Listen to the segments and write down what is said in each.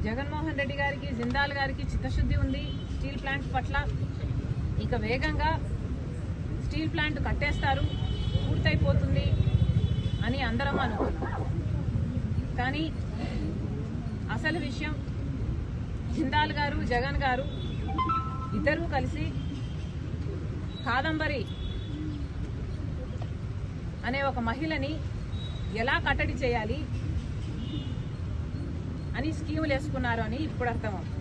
జగన్మోహన్ రెడ్డి గారికి జిందాల్ గారికి చిత్తశుద్ధి ఉంది స్టీల్ ప్లాంట్ పట్ల. ఇక వేగంగా స్టీల్ ప్లాంట్ కట్టేస్తారు, పూర్తయిపోతుంది అని అందరం అనుకున్నాం. కానీ అసలు విషయం జిందాల్ గారు జగన్ గారు ఇద్దరూ కలిసి కాదంబరి అనే ఒక మహిళని ఎలా కట్టడి చేయాలి అని స్కీములు వేసుకున్నారు అని ఇప్పుడు అర్థమవుతుంది.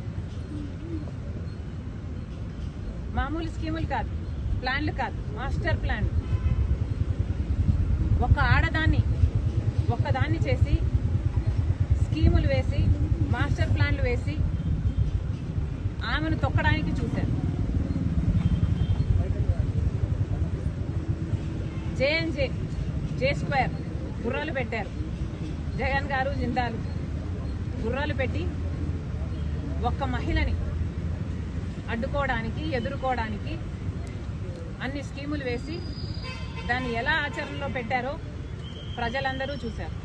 మామూలు స్కీములు కాదు, ప్లాన్లు కాదు, మాస్టర్ ప్లాన్. ఒక ఆడదాన్ని ఒక్కదాన్ని చేసి స్కీములు వేసి మాస్టర్ ప్లాన్లు వేసి ఆమెను తొక్కడానికి చూశారు. జే స్క్వేర్ గుర్రాలు పెట్టారు జగన్ గారు జిందాల్. గుర్రాలు పెట్టి ఒక్క మహిళని అడ్డుకోవడానికి ఎదుర్కోవడానికి అన్ని స్కీములు వేసి దాన్ని ఎలా ఆచరణలో పెట్టారో ప్రజలందరూ చూశారు.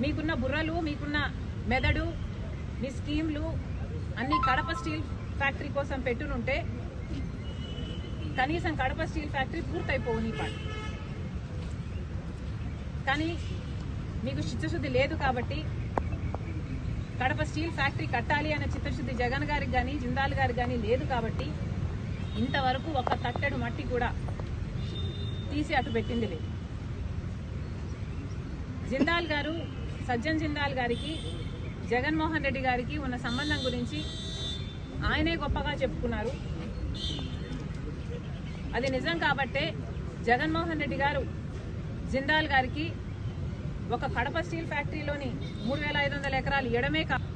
మీకున్న బుర్రలు, మీకున్న మెదడు, మీ స్కీమ్లు అన్ని కడప స్టీల్ ఫ్యాక్టరీ కోసం పెట్టునుంటే కనీసం కడప స్టీల్ ఫ్యాక్టరీ పూర్తయిపోవు నీ పాటు. కానీ మీకు చిత్తశుద్ధి లేదు కాబట్టి, కడప స్టీల్ ఫ్యాక్టరీ కట్టాలి అనే చిత్తశుద్ధి జగన్ గారికి కానీ జిందాల్ గారికి కానీ లేదు కాబట్టి ఇంతవరకు ఒక తట్టెడు మట్టి కూడా తీసి అటు పెట్టింది లేదు. జిందాల్ గారు, సజ్జన్ జిందాల్ గారికి జగన్మోహన్ రెడ్డి గారికి ఉన్న సంబంధం గురించి ఆయనే గొప్పగా చెప్పుకున్నారు. అది నిజం కాబట్టే జగన్మోహన్ రెడ్డి గారు జిందాల్ గారికి ఒక కడప స్టీల్ ఫ్యాక్టరీలోని 3500 ఎకరాలు ఇవ్వడమే కాదు,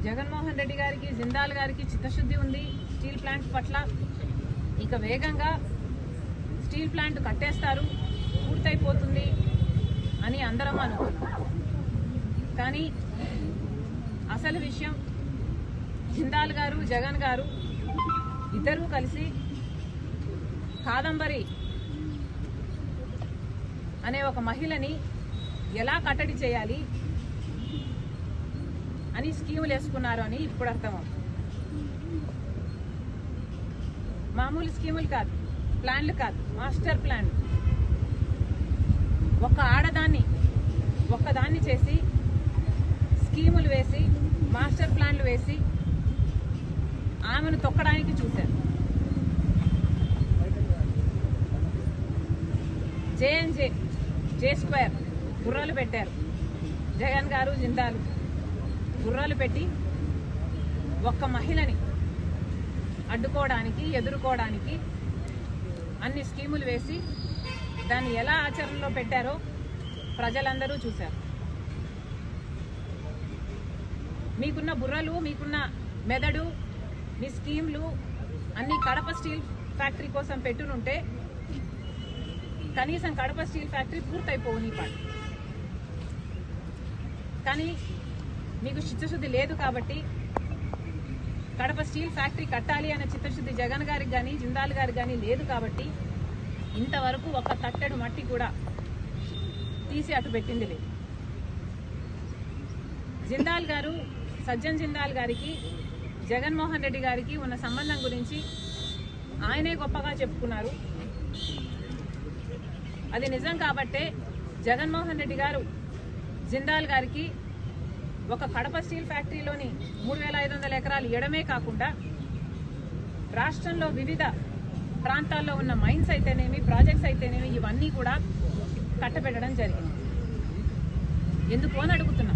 జగన్మోహన్ రెడ్డి గారికి జిందాల్ గారికి చిత్తశుద్ధి ఉంది స్టీల్ ప్లాంట్ పట్ల. ఇక వేగంగా స్టీల్ ప్లాంట్ కట్టేస్తారు, పూర్తయిపోతుంది అని అందరం అనుకున్నాం. కానీ అసలు విషయం జిందాల్ గారు జగన్ గారు ఇద్దరూ కలిసి కాదంబరి అనే ఒక మహిళని ఎలా కట్టడి చేయాలి అని స్కీములు వేసుకున్నారు అని ఇప్పుడు అర్థమవుతుంది. మామూలు స్కీములు కాదు, ప్లాన్లు కాదు, మాస్టర్ ప్లాన్. ఒక ఆడదాన్ని ఒక్కదాన్ని చేసి స్కీములు వేసి మాస్టర్ ప్లాన్లు వేసి ఆమెను తొక్కడానికి చూశారు. జే స్క్వేర్ గుర్రాలు పెట్టారు జగన్ గారు జిందాల్. గుర్రాలు పెట్టి ఒక్క మహిళని అడ్డుకోవడానికి ఎదుర్కోవడానికి అన్ని స్కీములు వేసి దాన్ని ఎలా ఆచరణలో పెట్టారో ప్రజలందరూ చూశారు. మీకున్న బుర్రలు, మీకున్న మెదడు, మీ స్కీమ్లు అన్ని కడప స్టీల్ ఫ్యాక్టరీ కోసం పెట్టునుంటే కనీసం కడప స్టీల్ ఫ్యాక్టరీ పూర్తయిపోవు నీ పాటు. కానీ మీకు చిత్తశుద్ధి లేదు కాబట్టి, కడప స్టీల్ ఫ్యాక్టరీ కట్టాలి అనే చిత్తశుద్ధి జగన్ గారికి కానీ జిందాల్ గారికి కానీ లేదు కాబట్టి ఇంతవరకు ఒక తట్టెడు మట్టి కూడా తీసి అటు పెట్టింది లేదు. జిందాల్ గారు, సజ్జన్ జిందాల్ గారికి జగన్మోహన్ రెడ్డి గారికి ఉన్న సంబంధం గురించి ఆయనే గొప్పగా చెప్పుకున్నారు. అది నిజం కాబట్టే జగన్మోహన్ రెడ్డి గారు జిందాల్ గారికి ఒక కడప స్టీల్ ఫ్యాక్టరీలోని 3500 ఎకరాలు ఇవ్వడమే కాకుండా రాష్ట్రంలో వివిధ ప్రాంతాల్లో ఉన్న మైన్స్ అయితేనేమి, ప్రాజెక్ట్స్ అయితేనేమి ఇవన్నీ కూడా కట్టబెట్టడం జరిగింది. ఎందుకు అని అడుగుతున్నా.